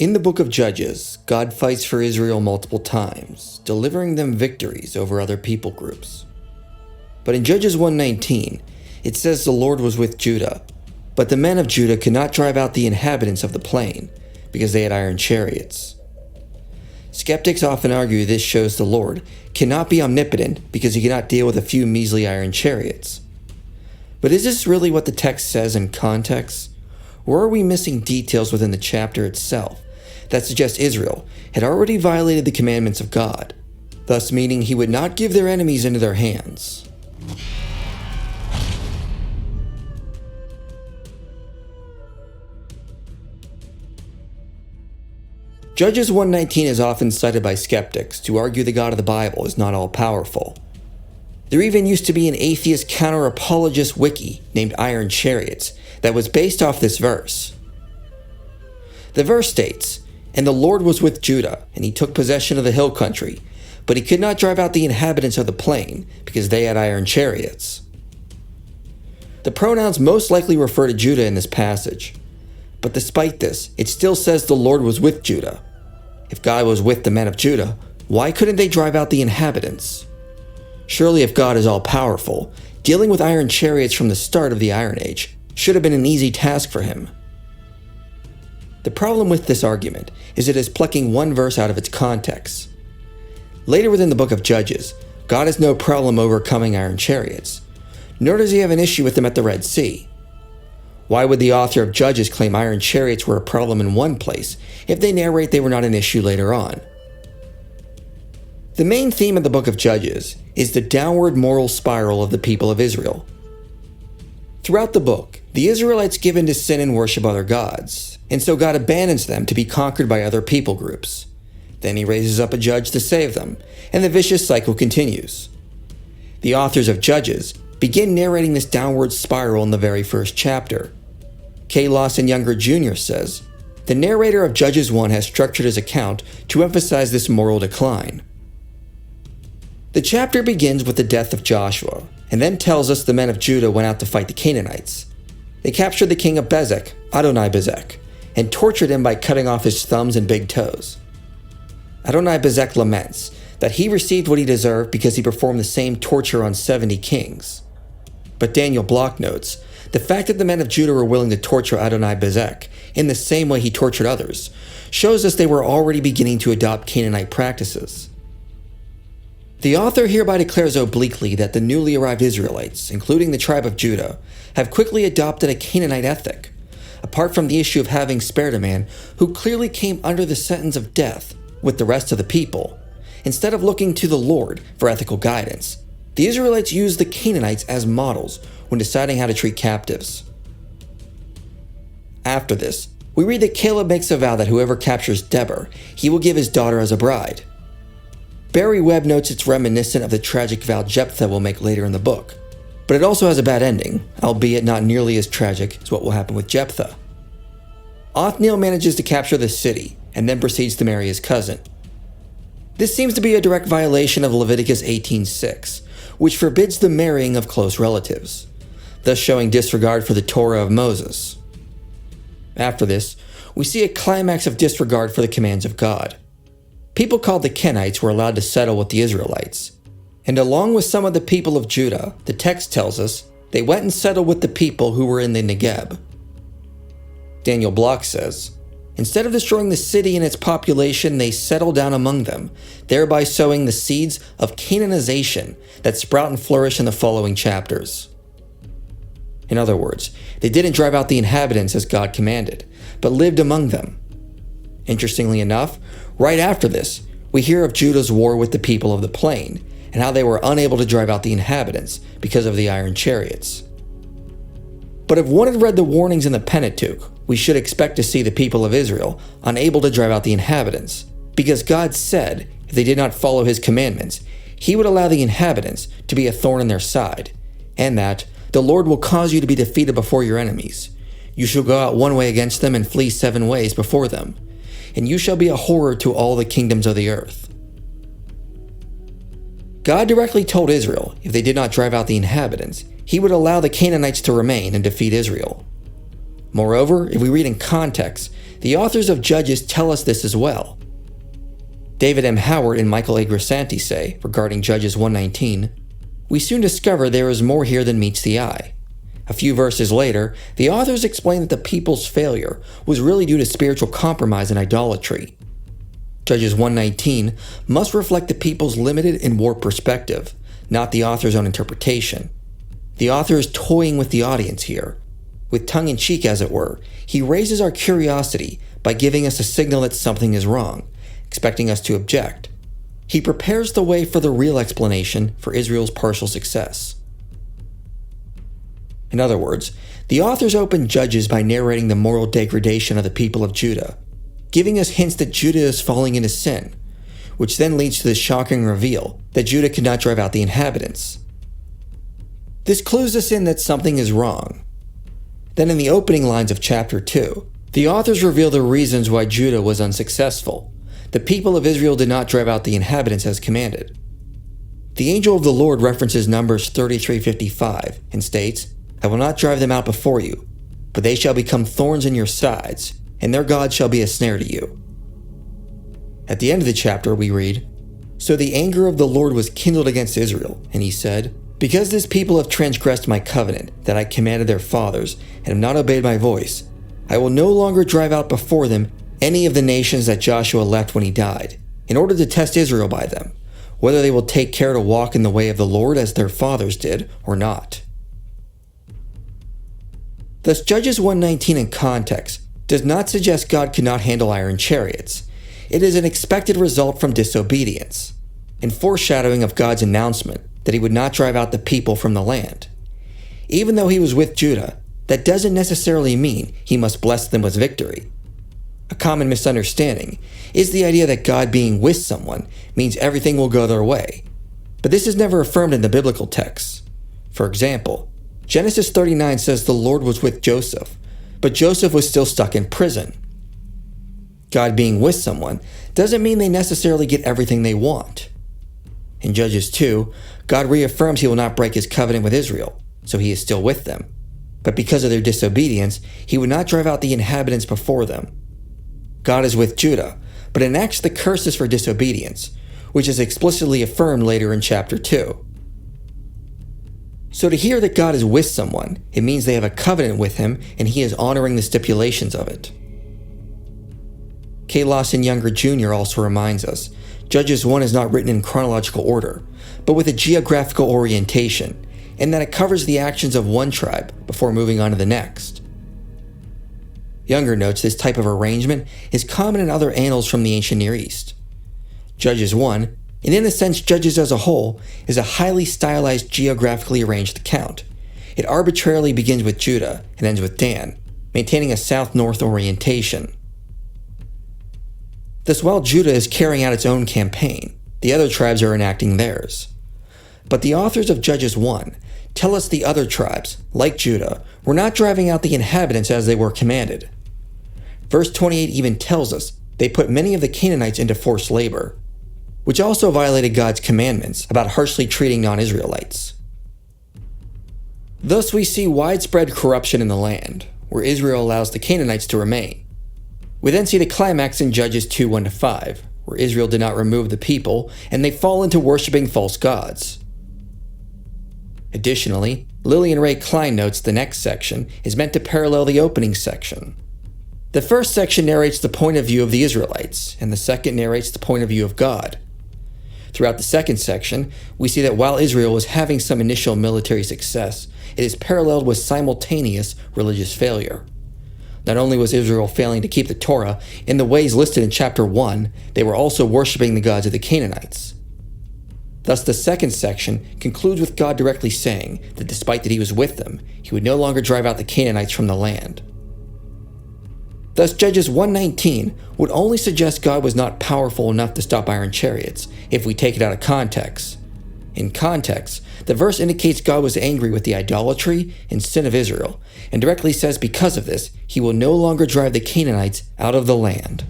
In the book of Judges, God fights for Israel multiple times, delivering them victories over other people groups. But in Judges 1:19, it says the Lord was with Judah, but the men of Judah could not drive out the inhabitants of the plain, because they had iron chariots. Skeptics often argue this shows the Lord cannot be omnipotent because he cannot deal with a few measly iron chariots. But is this really what the text says in context? Or are we missing details within the chapter itself that suggest Israel had already violated the commandments of God, thus meaning he would not give their enemies into their hands? Judges 1:19 is often cited by skeptics to argue the God of the Bible is not all-powerful. There even used to be an atheist counter-apologist wiki named Iron Chariots that was based off this verse. The verse states, "And the Lord was with Judah, and he took possession of the hill country, but he could not drive out the inhabitants of the plain, because they had iron chariots." The pronouns most likely refer to Judah in this passage. But despite this, it still says the Lord was with Judah. If God was with the men of Judah, why couldn't they drive out the inhabitants? Surely if God is all-powerful, dealing with iron chariots from the start of the Iron Age should have been an easy task for him. The problem with this argument is it is plucking one verse out of its context. Later within the book of Judges, God has no problem overcoming iron chariots, nor does he have an issue with them at the Red Sea. Why would the author of Judges claim iron chariots were a problem in one place if they narrate they were not an issue later on? The main theme of the book of Judges is the downward moral spiral of the people of Israel. Throughout the book, the Israelites give in to sin and worship other gods, and so God abandons them to be conquered by other people groups. Then he raises up a judge to save them, and the vicious cycle continues. The authors of Judges begin narrating this downward spiral in the very first chapter. K. Lawson Younger Jr. says, "The narrator of Judges 1 has structured his account to emphasize this moral decline." The chapter begins with the death of Joshua, and then tells us the men of Judah went out to fight the Canaanites. They captured the king of Bezek, Adoni-Bezek, and tortured him by cutting off his thumbs and big toes. Adoni-Bezek laments that he received what he deserved because he performed the same torture on 70 kings. But Daniel Block notes, the fact that the men of Judah were willing to torture Adoni-Bezek in the same way he tortured others shows us they were already beginning to adopt Canaanite practices. The author hereby declares obliquely that the newly arrived Israelites, including the tribe of Judah, have quickly adopted a Canaanite ethic, apart from the issue of having spared a man who clearly came under the sentence of death with the rest of the people. Instead of looking to the Lord for ethical guidance, the Israelites used the Canaanites as models when deciding how to treat captives. After this, we read that Caleb makes a vow that whoever captures Deborah, he will give his daughter as a bride. Barry Webb notes it's reminiscent of the tragic vow Jephthah will make later in the book, but it also has a bad ending, albeit not nearly as tragic as what will happen with Jephthah. Othniel manages to capture the city, and then proceeds to marry his cousin. This seems to be a direct violation of Leviticus 18:6, which forbids the marrying of close relatives, thus showing disregard for the Torah of Moses. After this, we see a climax of disregard for the commands of God. People called the Kenites were allowed to settle with the Israelites, and along with some of the people of Judah, the text tells us, they went and settled with the people who were in the Negeb. Daniel Block says, "Instead of destroying the city and its population, they settled down among them, thereby sowing the seeds of Canaanization that sprout and flourish in the following chapters." In other words, they didn't drive out the inhabitants as God commanded, but lived among them. Interestingly enough, right after this, we hear of Judah's war with the people of the plain, and how they were unable to drive out the inhabitants because of the iron chariots. But if one had read the warnings in the Pentateuch, we should expect to see the people of Israel unable to drive out the inhabitants, because God said if they did not follow his commandments, he would allow the inhabitants to be a thorn in their side, and that the Lord will cause you to be defeated before your enemies. You shall go out one way against them and flee 7 ways before them, and you shall be a horror to all the kingdoms of the earth. God directly told Israel if they did not drive out the inhabitants, he would allow the Canaanites to remain and defeat Israel. Moreover, if we read in context, The authors of Judges tell us this as well. David M. Howard and Michael A. Grisanti say, regarding Judges 1:19, "We soon discover there is more here than meets the eye." A few verses later, the authors explain that the people's failure was really due to spiritual compromise and idolatry. Judges 1:19 must reflect the people's limited and warped perspective, not the author's own interpretation. The author is toying with the audience here. With tongue-in-cheek, as it were, he raises our curiosity by giving us a signal that something is wrong, expecting us to object. He prepares the way for the real explanation for Israel's partial success. In other words, the authors open Judges by narrating the moral degradation of the people of Judah, giving us hints that Judah is falling into sin, which then leads to the shocking reveal that Judah could not drive out the inhabitants. This clues us in that something is wrong. Then in the opening lines of chapter 2, the authors reveal the reasons why Judah was unsuccessful. The people of Israel did not drive out the inhabitants as commanded. The angel of the Lord references Numbers 33:55 and states, "I will not drive them out before you, but they shall become thorns in your sides, and their God shall be a snare to you." At the end of the chapter we read, "So the anger of the Lord was kindled against Israel, and he said, Because this people have transgressed my covenant that I commanded their fathers, and have not obeyed my voice, I will no longer drive out before them any of the nations that Joshua left when he died, in order to test Israel by them, whether they will take care to walk in the way of the Lord as their fathers did, or not." Thus, Judges 1:19 in context does not suggest God could not handle iron chariots. It is an expected result from disobedience, and foreshadowing of God's announcement that he would not drive out the people from the land. Even though he was with Judah, that doesn't necessarily mean he must bless them with victory. A common misunderstanding is the idea that God being with someone means everything will go their way, but this is never affirmed in the biblical texts. For example, Genesis 39 says the Lord was with Joseph, but Joseph was still stuck in prison. God being with someone doesn't mean they necessarily get everything they want. In Judges 2, God reaffirms he will not break his covenant with Israel, so he is still with them. But because of their disobedience, he would not drive out the inhabitants before them. God is with Judah, but enacts the curses for disobedience, which is explicitly affirmed later in chapter 2. So to hear that God is with someone, it means they have a covenant with him and he is honoring the stipulations of it. K. Lawson Younger Jr. also reminds us, Judges 1 is not written in chronological order, but with a geographical orientation, and that it covers the actions of one tribe before moving on to the next. Younger notes this type of arrangement is common in other annals from the ancient Near East. Judges 1, and in a sense Judges as a whole, is a highly stylized geographically arranged account. It arbitrarily begins with Judah and ends with Dan, maintaining a south-north orientation. Thus, while Judah is carrying out its own campaign, the other tribes are enacting theirs. But the authors of Judges 1 tell us the other tribes, like Judah, were not driving out the inhabitants as they were commanded. Verse 28 even tells us they put many of the Canaanites into forced labor, which also violated God's commandments about harshly treating non-Israelites. Thus we see widespread corruption in the land, where Israel allows the Canaanites to remain. We then see the climax in Judges 2, 1-5, where Israel did not remove the people, and they fall into worshiping false gods. Additionally, Lillian Ray Klein notes the next section is meant to parallel the opening section. The first section narrates the point of view of the Israelites, and the second narrates the point of view of God. Throughout the second section, we see that while Israel was having some initial military success, it is paralleled with simultaneous religious failure. Not only was Israel failing to keep the Torah in the ways listed in chapter 1, they were also worshiping the gods of the Canaanites. Thus, the second section concludes with God directly saying that despite that he was with them, he would no longer drive out the Canaanites from the land. Thus, Judges 1:19 would only suggest God was not powerful enough to stop iron chariots if we take it out of context. In context, the verse indicates God was angry with the idolatry and sin of Israel, and directly says because of this, he will no longer drive the Canaanites out of the land.